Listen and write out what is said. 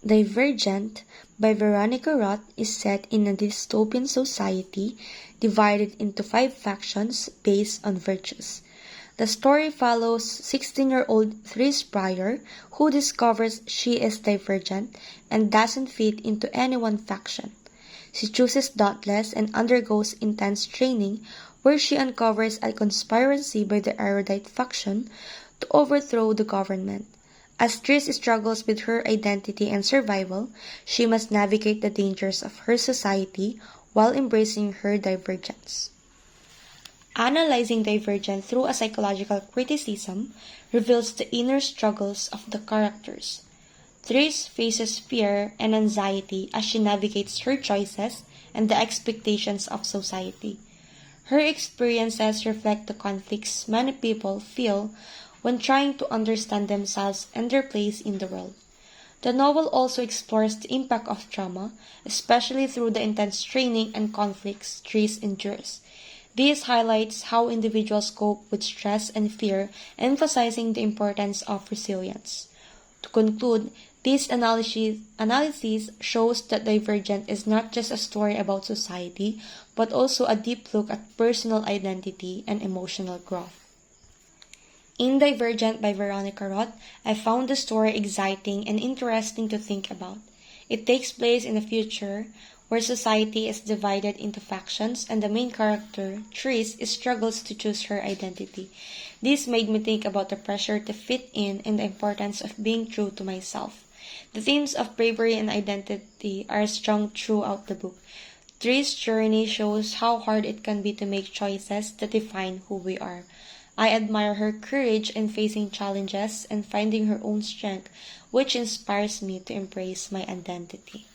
Divergent by Veronica Roth is set in a dystopian society divided into five factions based on virtues. The story follows 16-year-old Therese Pryor, who discovers she is divergent and doesn't fit into any one faction. She chooses Dauntless and undergoes intense training where she uncovers a conspiracy by the erudite faction to overthrow the government. As Tris struggles with her identity and survival, she must navigate the dangers of her society while embracing her divergence. Analyzing Divergent through a psychological criticism reveals the inner struggles of the characters. Tris faces fear and anxiety as she navigates her choices and the expectations of society. Her experiences reflect the conflicts many people feel when trying to understand themselves and their place in the world. The novel also explores the impact of trauma, especially through the intense training and conflicts Tris endures. This highlights how individuals cope with stress and fear, emphasizing the importance of resilience. To conclude, this analysis shows that Divergent is not just a story about society, but also a deep look at personal identity and emotional growth. In Divergent by Veronica Roth, I found the story exciting and interesting to think about. It takes place in the future where society is divided into factions and the main character, Tris, struggles to choose her identity. This made me think about the pressure to fit in and the importance of being true to myself. The themes of bravery and identity are strong throughout the book. Tris' journey shows how hard it can be to make choices that define who we are. I admire her courage in facing challenges and finding her own strength, which inspires me to embrace my identity.